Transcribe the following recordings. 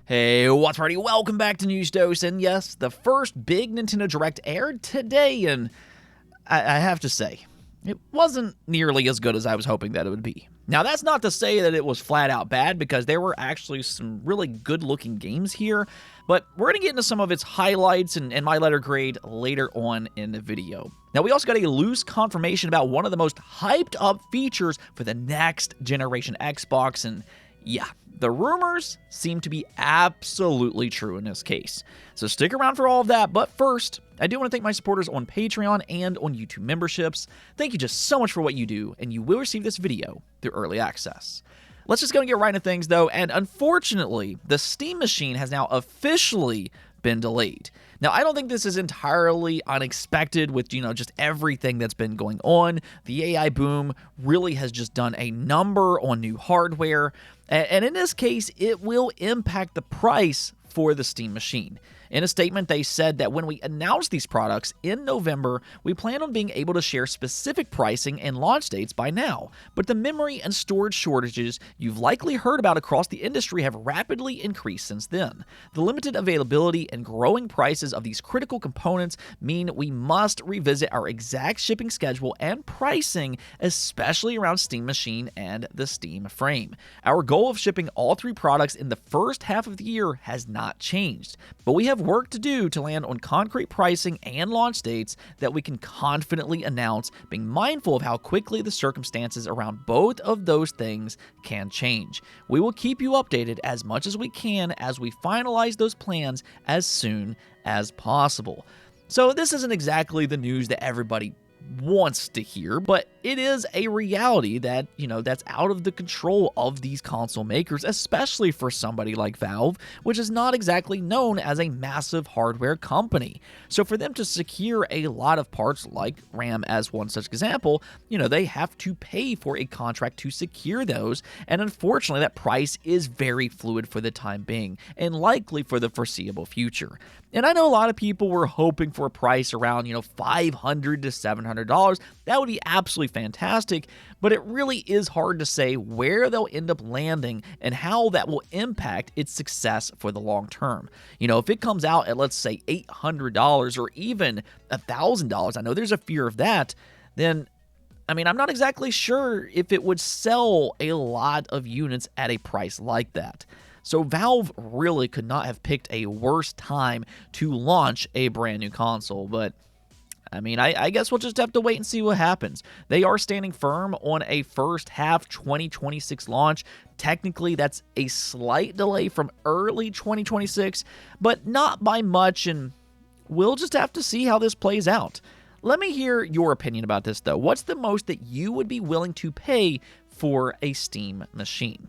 Hey, what's ready? Welcome back to News Dose, and yes, the first big Nintendo Direct aired today, and I have to say, it wasn't nearly as good as I was hoping that it would be. Now, that's not to say that it was flat out bad, because there were actually some really good-looking games here, but we're going to get into some of its highlights and my letter grade later on in the video. Now, we also got a loose confirmation about one of the most hyped-up features for the next generation Xbox, and yeah, the rumors seem to be absolutely true in this case. So stick around for all of that, but first, I do want to thank my supporters on Patreon and on YouTube memberships. Thank you just so much for what you do, and you will receive this video through early access. Let's just go and get right into things, though, and unfortunately, the Steam machine has now officially been delayed. Now, I don't think this is entirely unexpected with, just everything that's been going on. The AI boom really has just done a number on new hardware, and in this case, it will impact the price for the Steam machine. In a statement, they said that when we announce these products in November, we plan on being able to share specific pricing and launch dates by now. But the memory and storage shortages you've likely heard about across the industry have rapidly increased since then. The limited availability and growing prices of these critical components mean we must revisit our exact shipping schedule and pricing, especially around Steam Machine and the Steam Frame. Our goal of shipping all three products in the first half of the year has not changed, but we have work to do to land on concrete pricing and launch dates that we can confidently announce, being mindful of how quickly the circumstances around both of those things can change. We will keep you updated as much as we can as we finalize those plans as soon as possible. So this isn't exactly the news that everybody wants to hear, but it is a reality that, that's out of the control of these console makers, especially for somebody like Valve, which is not exactly known as a massive hardware company. So for them to secure a lot of parts, like RAM as one such example, they have to pay for a contract to secure those, and unfortunately that price is very fluid for the time being, and likely for the foreseeable future. And I know a lot of people were hoping for a price around, $500 to $700. That would be absolutely fantastic, but it really is hard to say where they'll end up landing and how that will impact its success for the long term. If it comes out at, let's say, $800 or even $1,000, I know there's a fear of that, then I'm not exactly sure if it would sell a lot of units at a price like that. So Valve really could not have picked a worse time to launch a brand new console, but I guess we'll just have to wait and see what happens. They are standing firm on a first half 2026 launch. Technically, that's a slight delay from early 2026, but not by much, and we'll just have to see how this plays out. Let me hear your opinion about this, though. What's the most that you would be willing to pay for a Steam machine?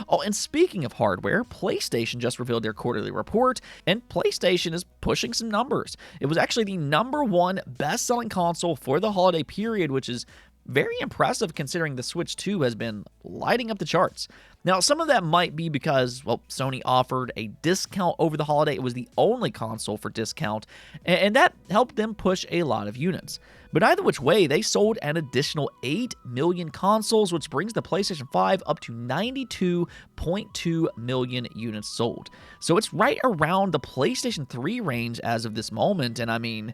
Oh, and speaking of hardware, PlayStation just revealed their quarterly report, and PlayStation is pushing some numbers. It was actually the #1 best-selling console for the holiday period, which is very impressive considering the Switch 2 has been lighting up the charts. Now, some of that might be because, Sony offered a discount over the holiday. It was the only console for discount, and that helped them push a lot of units. But either which way, they sold an additional 8 million consoles, which brings the PlayStation 5 up to 92.2 million units sold. So it's right around the PlayStation 3 range as of this moment, and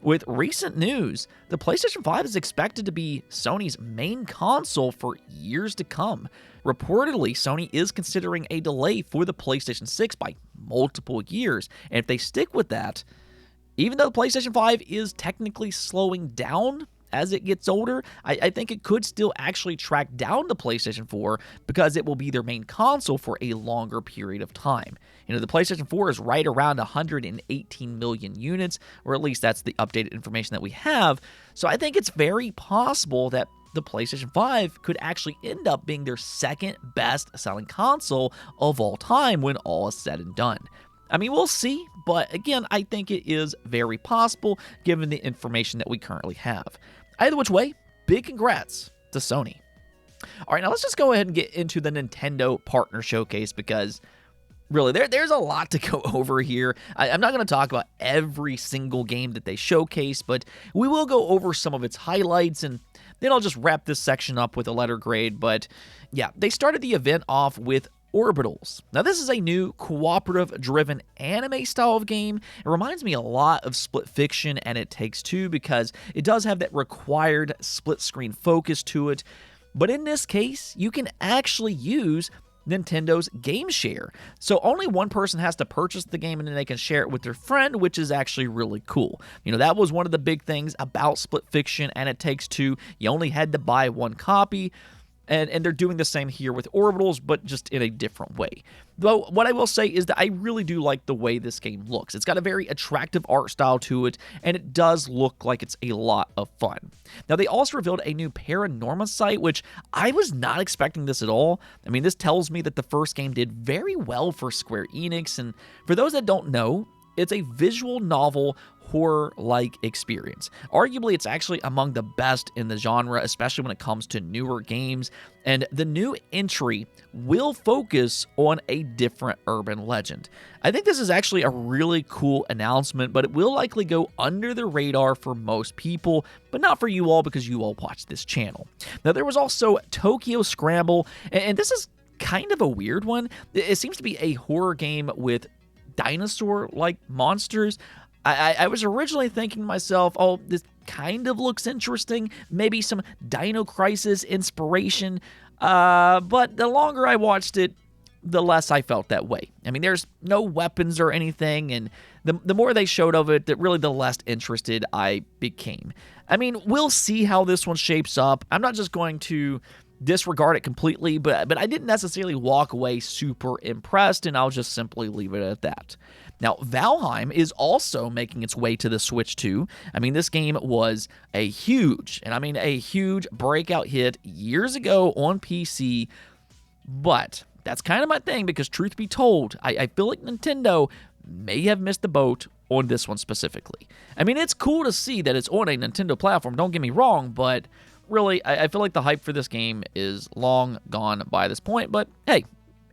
with recent news, the PlayStation 5 is expected to be Sony's main console for years to come. Reportedly, Sony is considering a delay for the PlayStation 6 by multiple years, and if they stick with that, even though the PlayStation 5 is technically slowing down as it gets older, I think it could still actually track down the PlayStation 4 because it will be their main console for a longer period of time. The PlayStation 4 is right around 118 million units, or at least that's the updated information that we have. So I think it's very possible that the PlayStation 5 could actually end up being their second best selling console of all time when all is said and done. We'll see, but again, I think it is very possible given the information that we currently have. Either which way, big congrats to Sony. All right, now let's just go ahead and get into the Nintendo Partner Showcase because really, there's a lot to go over here. I'm not going to talk about every single game that they showcase, but we will go over some of its highlights, and then I'll just wrap this section up with a letter grade. But yeah, they started the event off with Orbitals. Now, this is a new cooperative-driven anime style of game. It reminds me a lot of Split Fiction and It Takes Two because it does have that required split-screen focus to it. But in this case, you can actually use Nintendo's Game Share. So only one person has to purchase the game and then they can share it with their friend, which is actually really cool. That was one of the big things about Split Fiction and It Takes Two. You only had to buy one copy. And they're doing the same here with Orbitals, but just in a different way. Though, what I will say is that I really do like the way this game looks. It's got a very attractive art style to it, and it does look like it's a lot of fun. Now, they also revealed a new Paranorma site, which I was not expecting this at all. This tells me that the first game did very well for Square Enix, and for those that don't know, it's a visual novel horror-like experience. Arguably, it's actually among the best in the genre, especially when it comes to newer games, and the new entry will focus on a different urban legend. I think this is actually a really cool announcement, but it will likely go under the radar for most people, but not for you all because you all watch this channel. Now, there was also Tokyo Scramble, and this is kind of a weird one. It seems to be a horror game with dinosaur-like monsters. I was originally thinking to myself, oh, this kind of looks interesting, maybe some Dino Crisis inspiration, but the longer I watched it, the less I felt that way. There's no weapons or anything, and the more they showed of it, the less interested I became. We'll see how this one shapes up. I'm not just going to disregard it completely, but I didn't necessarily walk away super impressed, and I'll just simply leave it at that. Now, Valheim is also making its way to the Switch too. This game was a huge breakout hit years ago on PC, but that's kind of my thing because truth be told, I feel like Nintendo may have missed the boat on this one specifically. It's cool to see that it's on a Nintendo platform, don't get me wrong, but really, I feel like the hype for this game is long gone by this point, but hey,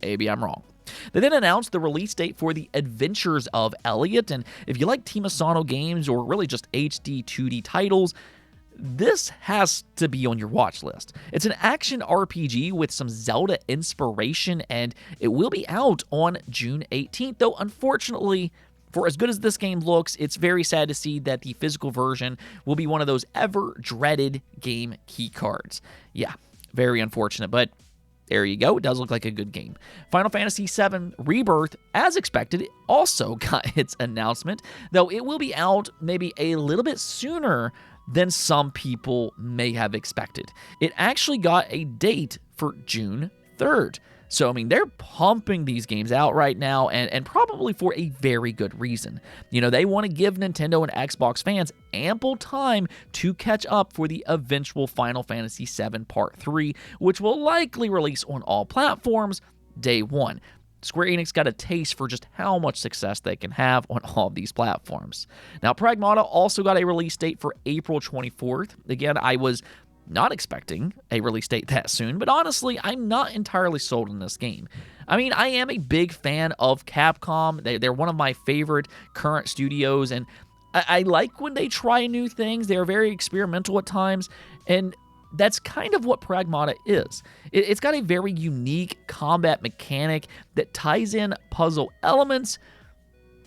maybe I'm wrong. They then announced the release date for The Adventures of Elliot, and if you like Team Asano games or really just HD 2D titles, this has to be on your watch list. It's an action RPG with some Zelda inspiration, and it will be out on June 18th, though unfortunately, for as good as this game looks, it's very sad to see that the physical version will be one of those ever-dreaded game keycards. Yeah, very unfortunate, but there you go. It does look like a good game. Final Fantasy VII Rebirth, as expected, also got its announcement, though it will be out maybe a little bit sooner than some people may have expected. It actually got a date for June 3rd. So, they're pumping these games out right now, and probably for a very good reason. They want to give Nintendo and Xbox fans ample time to catch up for the eventual Final Fantasy VII Part 3, which will likely release on all platforms day one. Square Enix got a taste for just how much success they can have on all of these platforms. Now, Pragmata also got a release date for April 24th. Again, I was not expecting a release date that soon, but honestly, I'm not entirely sold on this game. I am a big fan of Capcom. They're one of my favorite current studios, and I like when they try new things. They're very experimental at times, and that's kind of what Pragmata is. It's got a very unique combat mechanic that ties in puzzle elements,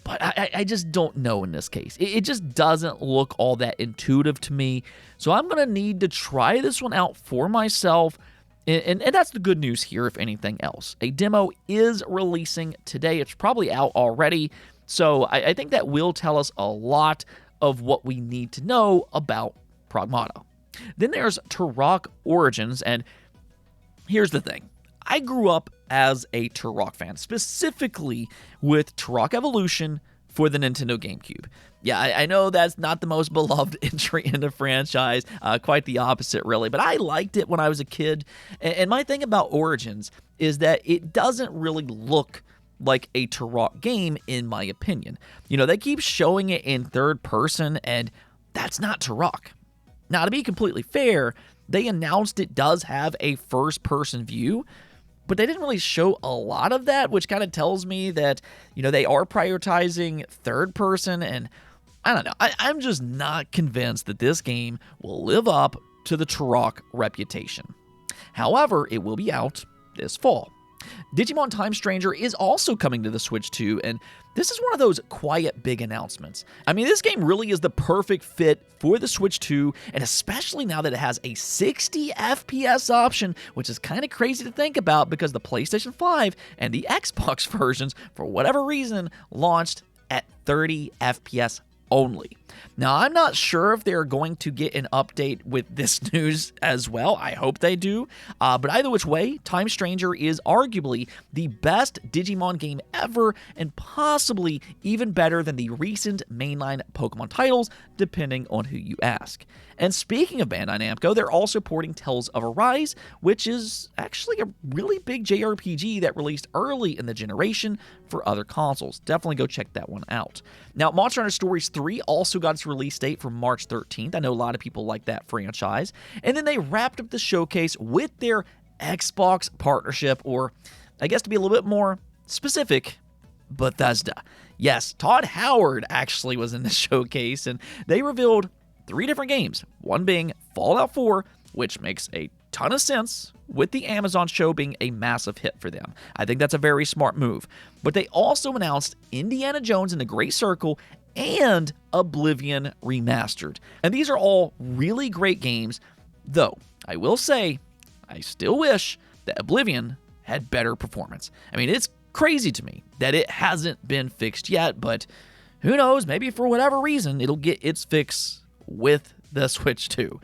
but I just don't know in this case. It just doesn't look all that intuitive to me. So I'm going to need to try this one out for myself. And that's the good news here, if anything else. A demo is releasing today. It's probably out already. So I think that will tell us a lot of what we need to know about Pragmata. Then there's Turok Origins. And here's the thing. I grew up as a Turok fan, specifically with Turok Evolution for the Nintendo GameCube. Yeah, I know that's not the most beloved entry in the franchise, quite the opposite, really, but I liked it when I was a kid. And my thing about Origins is that it doesn't really look like a Turok game, in my opinion. They keep showing it in third person, and that's not Turok. Now, to be completely fair, they announced it does have a first-person view, but they didn't really show a lot of that, which kind of tells me that, they are prioritizing third person, and I don't know. I'm just not convinced that this game will live up to the Turok reputation. However, it will be out this fall. Digimon Time Stranger is also coming to the Switch 2, and this is one of those quiet big announcements. I mean, this game really is the perfect fit for the Switch 2, and especially now that it has a 60 FPS option, which is kind of crazy to think about because the PlayStation 5 and the Xbox versions, for whatever reason, launched at 30 FPS only. Now, I'm not sure if they're going to get an update with this news as well. I hope they do. But either which way, Time Stranger is arguably the best Digimon game ever and possibly even better than the recent mainline Pokemon titles, depending on who you ask. And speaking of Bandai Namco, they're also porting Tales of Arise, which is actually a really big JRPG that released early in the generation for other consoles. Definitely go check that one out. Now, Monster Hunter Stories 3 also got its release date for March 13th. I know a lot of people like that franchise. And then they wrapped up the showcase with their Xbox partnership, or I guess to be a little bit more specific, Bethesda. Yes, Todd Howard actually was in the showcase, and they revealed 3 different games, one being Fallout 4, which makes a ton of sense with the Amazon show being a massive hit for them. I think that's a very smart move. But they also announced Indiana Jones and the Great Circle and Oblivion Remastered. And these are all really great games, though I will say I still wish that Oblivion had better performance. I mean, it's crazy to me that it hasn't been fixed yet, but who knows, maybe for whatever reason it'll get its fix with the Switch 2.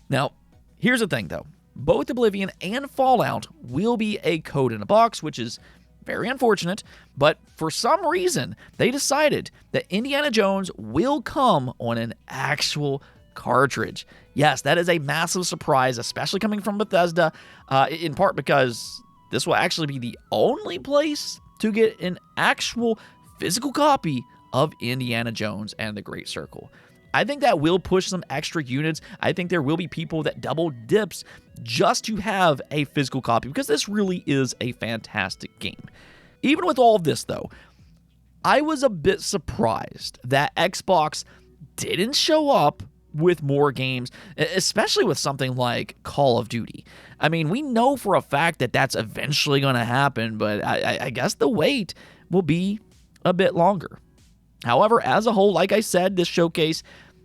Now, here's the thing though. Both Oblivion and Fallout will be a code in a box, which is very unfortunate, but for some reason, they decided that Indiana Jones will come on an actual cartridge. Yes, that is a massive surprise, especially coming from Bethesda, in part because this will actually be the only place to get an actual physical copy of Indiana Jones and the Great Circle. I think that will push some extra units. I think there will be people that double dips just to have a physical copy because this really is a fantastic game. Even with all of this, though, I was a bit surprised that Xbox didn't show up with more games, especially with something like Call of Duty. I mean, we know for a fact that that's eventually going to happen, but I guess the wait will be a bit longer. However, as a whole, like I said, this showcase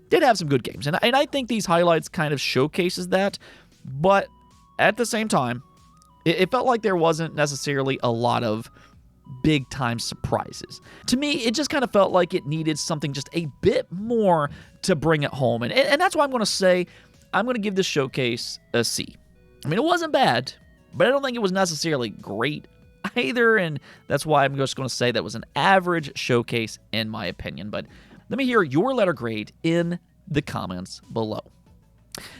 did have some good games, and I think these highlights kind of showcases that, but at the same time, it felt like there wasn't necessarily a lot of big-time surprises. To me, it just kind of felt like it needed something just a bit more to bring it home, and that's why I'm going to say I'm going to give this showcase a C. I mean, it wasn't bad, but I don't think it was necessarily great either, and that's why I'm just going to say that was an average showcase in my opinion. But let me hear your letter grade in the comments below.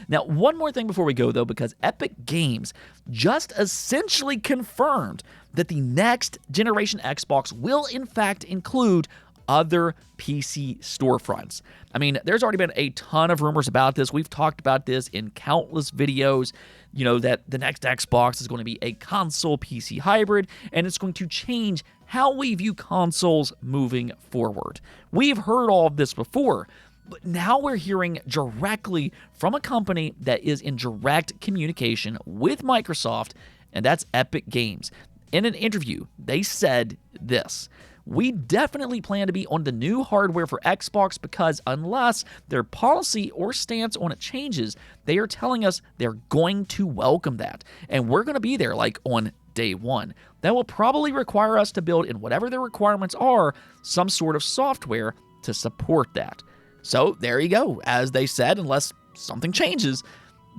Now, one more thing before we go, though, because Epic Games just essentially confirmed that the next generation Xbox will, in fact, include other PC storefronts. I mean, there's already been a ton of rumors about this. We've talked about this in countless videos, you know, that the next Xbox is going to be a console PC hybrid, and it's going to change how we view consoles moving forward. We've heard all of this before, but now we're hearing directly from a company that is in direct communication with Microsoft, and that's Epic Games. In an interview, they said this: "We definitely plan to be on the new hardware for Xbox because unless their policy or stance on it changes, they are telling us they're going to welcome that. And we're going to be there like on day one. That will probably require us to build in whatever their requirements are, some sort of software to support that." So there you go. As they said, unless something changes,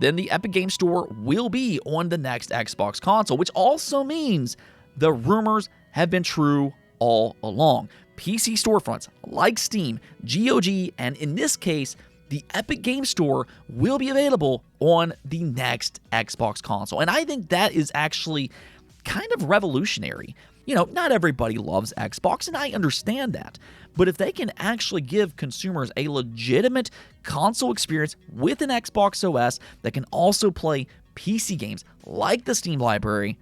then the Epic Games Store will be on the next Xbox console, which also means the rumors have been true all along. PC storefronts like Steam, GOG, and in this case, the Epic Games Store will be available on the next Xbox console. And I think that is actually kind of revolutionary. You know, not everybody loves Xbox, and I understand that. But if they can actually give consumers a legitimate console experience with an Xbox OS that can also play PC games like the Steam library,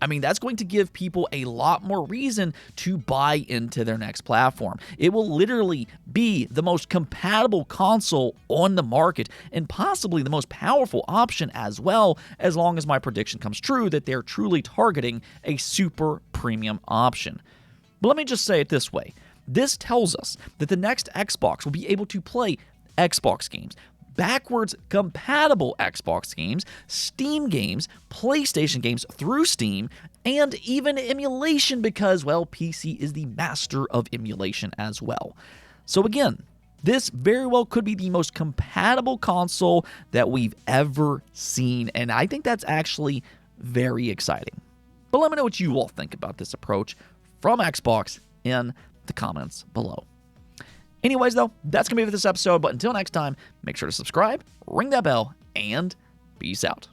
I mean, that's going to give people a lot more reason to buy into their next platform. It will literally be the most compatible console on the market and possibly the most powerful option as well, as long as my prediction comes true that they're truly targeting a super premium option. But let me just say it this way. This tells us that the next Xbox will be able to play Xbox games, backwards compatible Xbox games, Steam games, PlayStation games through Steam, and even emulation because, well, PC is the master of emulation as well. So again, this very well could be the most compatible console that we've ever seen, and I think that's actually very exciting. But let me know what you all think about this approach from Xbox in the comments below. Anyways, though, that's going to be it for this episode. But until next time, make sure to subscribe, ring that bell, and peace out.